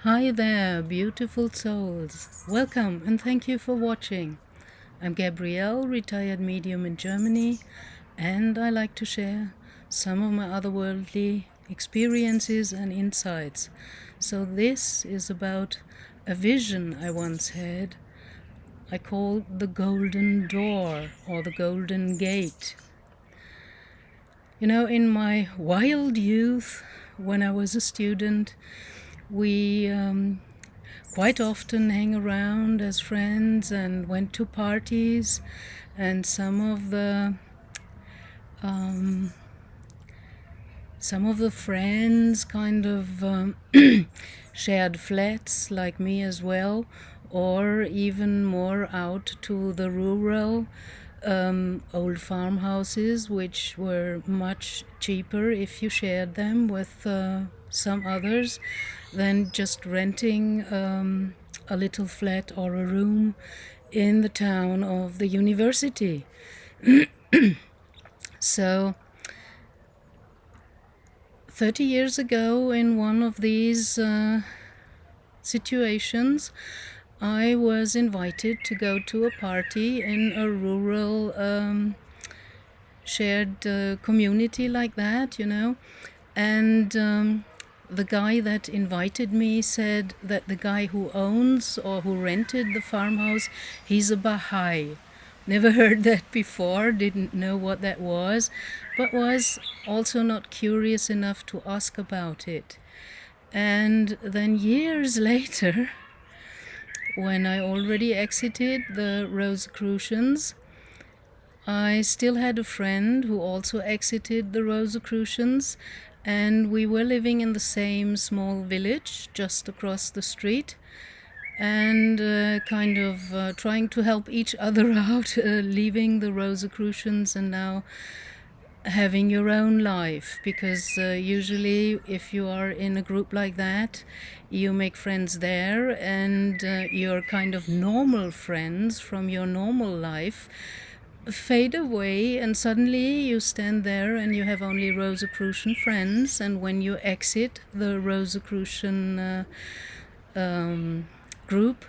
Hi there, beautiful souls. Welcome and thank you for watching. I'm Gabrielle, retired medium in Germany, and I like to share some of my otherworldly experiences and insights. So, this is about a vision I once had. I call the Golden Door or the Golden Gate. You know, in my wild youth, when I was a student, we quite often hang around as friends and went to parties, and um, some of the friends kind of shared flats like me as well, or even more out to the rural old farmhouses, which were much cheaper if you shared them with some others than just renting a little flat or a room in the town of the university. So 30 years ago, in one of these situations, I was invited to go to a party in a rural shared community like that, you know. And the guy that invited me said that the guy who owns or who rented the farmhouse, he's a Bahai. Never heard that before, didn't know what that was, but was also not curious enough to ask about it. And then years later, when I already exited the Rosicrucians, I still had a friend who also exited the Rosicrucians, and we were living in the same small village just across the street, and kind of trying to help each other out, leaving the Rosicrucians and now having your own life, because usually if you are in a group like that, you make friends there, and your kind of normal friends from your normal life fade away, and suddenly you stand there and you have only Rosicrucian friends. And when you exit the Rosicrucian group,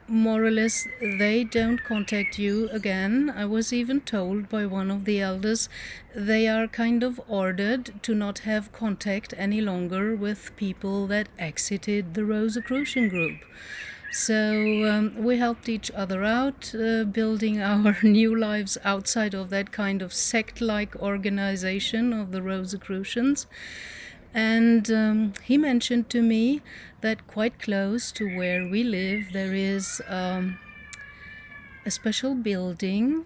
more or less, they don't contact you again. I was even told by one of the elders they are kind of ordered to not have contact any longer with people that exited the Rosicrucian group. So we helped each other out, building our new lives outside of that kind of sect-like organization of the Rosicrucians. And he mentioned to me that quite close to where we live, there is a special building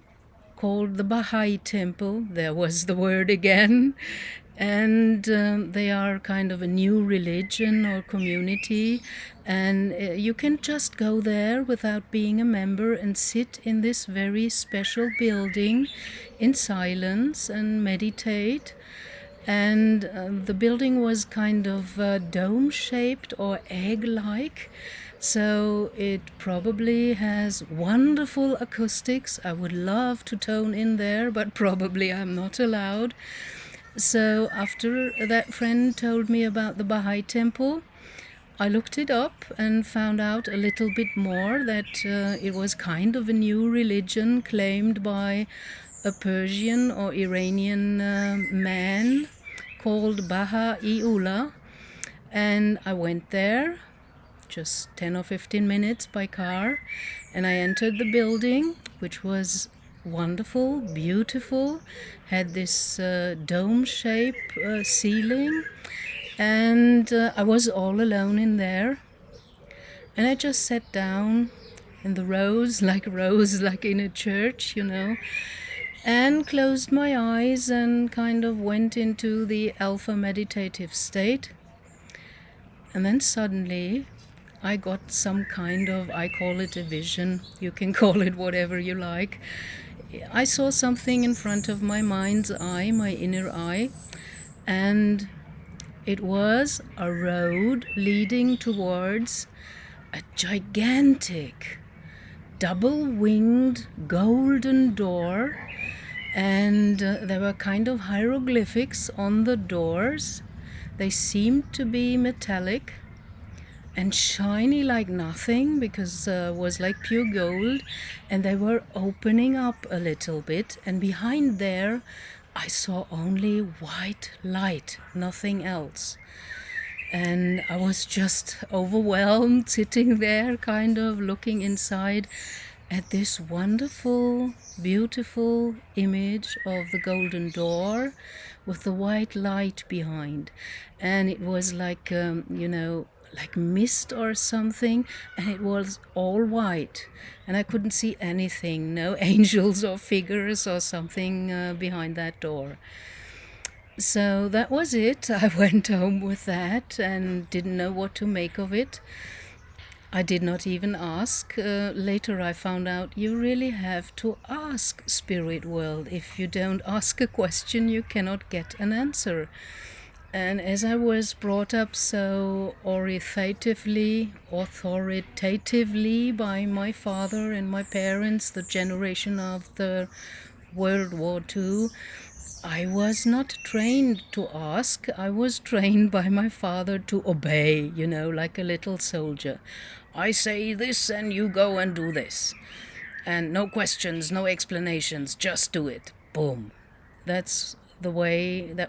called the Bahai Temple. There was the word again. And they are kind of a new religion or community, and you can just go there without being a member and sit in this very special building in silence and meditate. And the building was kind of dome-shaped or egg-like, so it probably has wonderful acoustics. I would love to tone in there, but probably I'm not allowed. So after that friend told me about the Bahai Temple, I looked it up and found out a little bit more, that it was kind of a new religion claimed by a Persian or Iranian man called Bahai. And I went there just 10 or 15 minutes by car, and I entered the building, which was wonderful, beautiful, had this dome shape ceiling, and I was all alone in there. And I just sat down in the rows, like in a church, you know, and closed my eyes and kind of went into the alpha meditative state. And then suddenly I got some kind of, I call it a vision, you can call it whatever you like. I saw something in front of my mind's eye, my inner eye, and it was a road leading towards a gigantic double-winged golden door, and there were kind of hieroglyphics on the doors. They seemed to be metallic, and shiny like nothing, because was like pure gold, and they were opening up a little bit, and behind there I saw only white light, nothing else. And I was just overwhelmed, sitting there kind of looking inside at this wonderful, beautiful image of the golden door with the white light behind. And it was like, like mist or something, and it was all white. And I couldn't see anything, no angels or figures or something behind that door. So that was it. I went home with that and didn't know what to make of it. I did not even ask. Later I found out you really have to ask spirit world. If you don't ask a question, you cannot get an answer. And as I was brought up so authoritatively by my father and my parents, the generation of the World War II, I was not trained to ask. I was trained by my father to obey, like a little soldier. I say this and you go and do this. And no questions, no explanations, just do it. Boom. That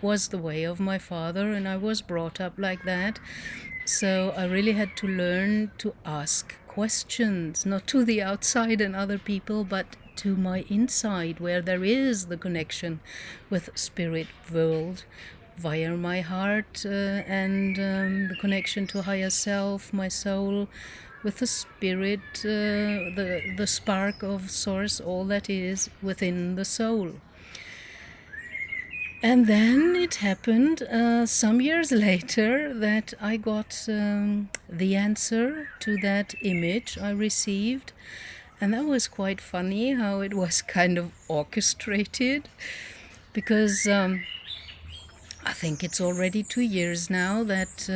was the way of my father, and I was brought up like that. So I really had to learn to ask questions, not to the outside and other people, but to my inside, where there is the connection with spirit world via my heart, and the connection to higher self, my soul, with the spirit, the spark of source, all that is within the soul. And then it happened some years later that I got the answer to that image I received. And that was quite funny how it was kind of orchestrated, because I think it's already 2 years now that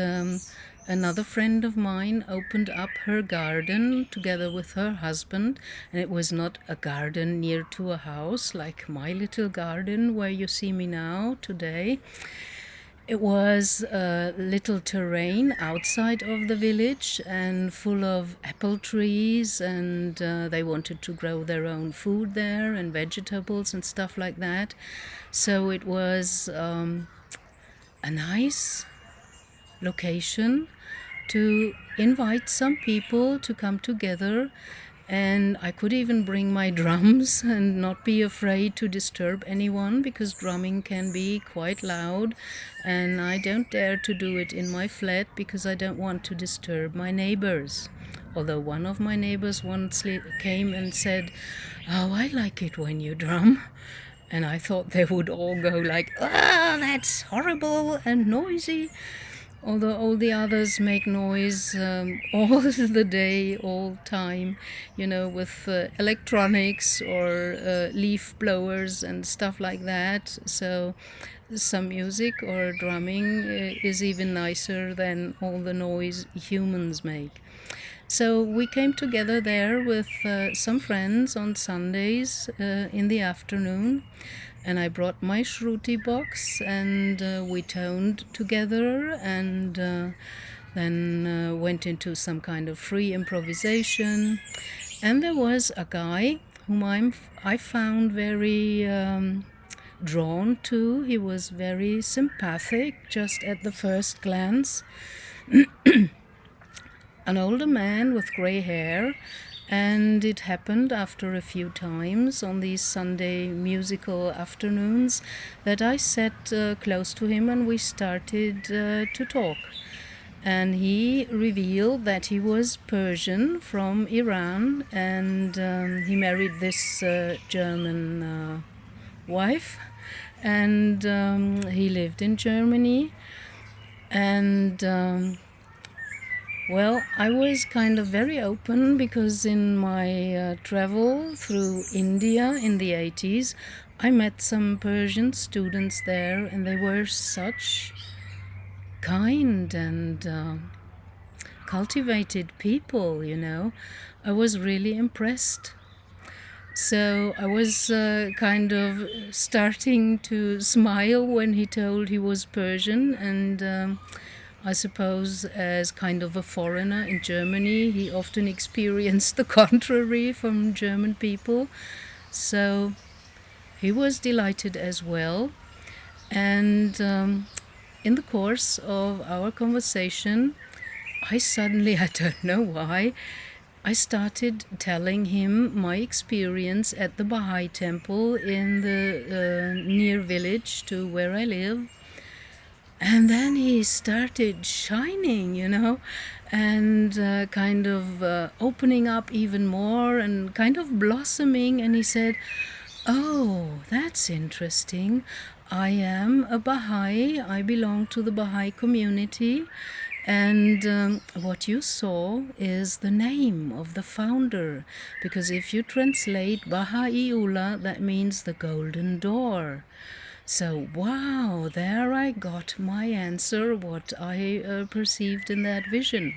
another friend of mine opened up her garden together with her husband, and it was not a garden near to a house like my little garden where you see me now today. It was a little terrain outside of the village and full of apple trees, and they wanted to grow their own food there and vegetables and stuff like that. So it was a nice location to invite some people to come together, and I could even bring my drums and not be afraid to disturb anyone, because drumming can be quite loud, and I don't dare to do it in my flat because I don't want to disturb my neighbors. Although one of my neighbors once came and said, "Oh, I like it when you drum." And I thought they would all go like, "Ah, that's horrible and noisy." Although all the others make noise all the day, all time, with electronics or leaf blowers and stuff like that. So some music or drumming is even nicer than all the noise humans make. So we came together there with some friends on Sundays in the afternoon, and I brought my shruti box, and we toned together, and then went into some kind of free improvisation. And there was a guy whom I found very drawn to. He was very sympathetic just at the first glance. An older man with grey hair, and it happened after a few times on these Sunday musical afternoons that I sat close to him, and we started to talk. And he revealed that he was Persian from Iran, and he married this German wife, and he lived in Germany. And well, I was kind of very open, because in my travel through India in the 80s, I met some Persian students there, and they were such kind and cultivated people, I was really impressed. So I was kind of starting to smile when he told he was Persian, and I suppose as kind of a foreigner in Germany, he often experienced the contrary from German people. So he was delighted as well. And in the course of our conversation, I suddenly, I don't know why, I started telling him my experience at the Bahai temple in the near village to where I live. And then he started shining, and kind of opening up even more and kind of blossoming. And he said, "Oh, that's interesting. I am a Bahai. I belong to the Bahai community. And what you saw is the name of the founder. Because if you translate Baha'u'llah, that means the golden door. So, wow, there I got my answer, what I perceived in that vision.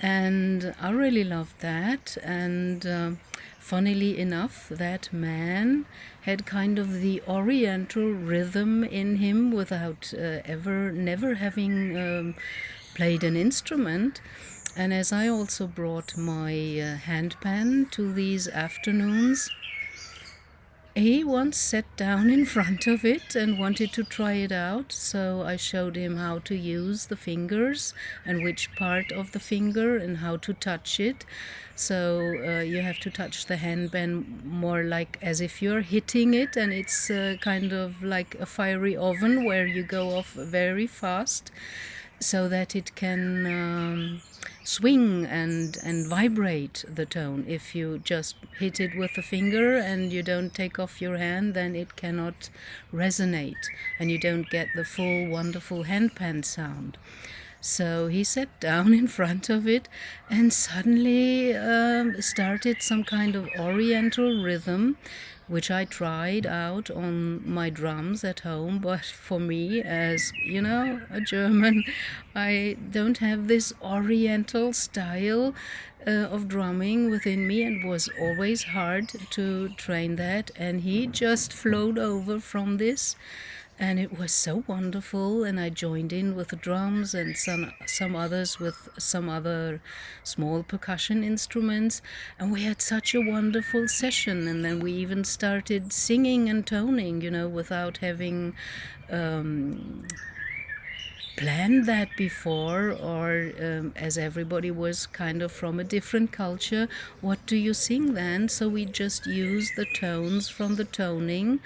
And I really loved that. And funnily enough, that man had kind of the oriental rhythm in him without never having played an instrument. And as I also brought my handpan to these afternoons, he once sat down in front of it and wanted to try it out, so I showed him how to use the fingers and which part of the finger and how to touch it. So you have to touch the handpan more like as if you're hitting it, and it's kind of like a fiery oven where you go off very fast so that it can swing and vibrate the tone. If you just hit it with the finger and you don't take off your hand, then it cannot resonate and you don't get the full wonderful handpan sound. So he sat down in front of it and suddenly started some kind of oriental rhythm, which I tried out on my drums at home. But for me, as you know, a German, I don't have this oriental style of drumming within me, and was always hard to train that. And he just flowed over from this. And it was so wonderful, and I joined in with the drums and some others with some other small percussion instruments, and we had such a wonderful session. And then we even started singing and toning, without having planned that before, or as everybody was kind of from a different culture, what do you sing then? So we just used the tones from the toning,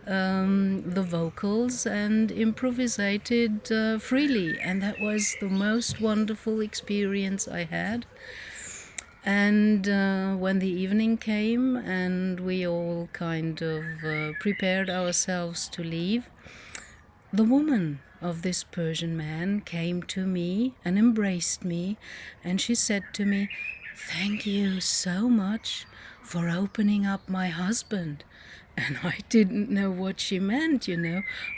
the vocals, and improvisated freely, and that was the most wonderful experience I had. And when the evening came and we all kind of prepared ourselves to leave, the woman of this Persian man came to me and embraced me, and she said to me, "Thank you so much for opening up my husband." And I didn't know what she meant,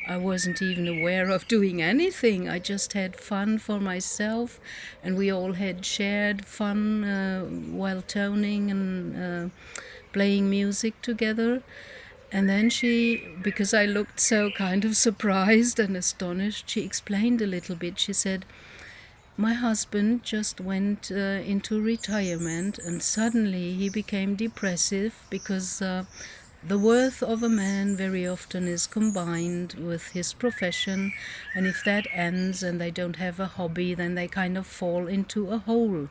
I wasn't even aware of doing anything. I just had fun for myself, and we all had shared fun while toning and playing music together. And then because I looked so kind of surprised and astonished, she explained a little bit. She said, "My husband just went into retirement, and suddenly he became depressive because the worth of a man very often is combined with his profession, and if that ends and they don't have a hobby, then they kind of fall into a hole.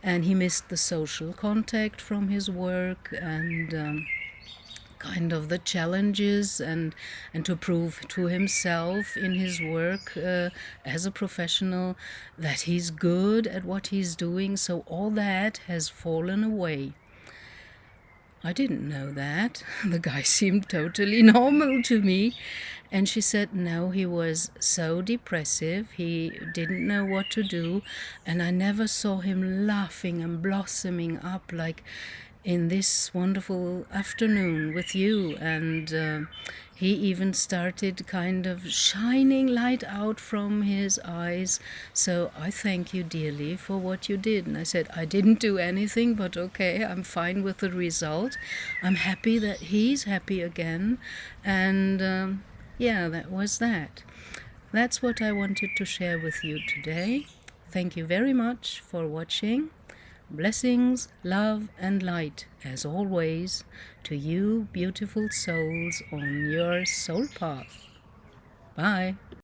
And he missed the social contact from his work, and kind of the challenges, and to prove to himself in his work as a professional that he's good at what he's doing. So all that has fallen away." I didn't know that. The guy seemed totally normal to me. And she said, no, he was so depressive. He didn't know what to do. And I never saw him laughing and blossoming up like in this wonderful afternoon with you. And he even started kind of shining light out from his eyes. So I thank you dearly for what you did. And I said, I didn't do anything, but okay, I'm fine with the result. I'm happy that he's happy again. And yeah, that was that. That's what I wanted to share with you today. Thank you very much for watching. Blessings, love, and light, as always, to you beautiful souls on your soul path. Bye.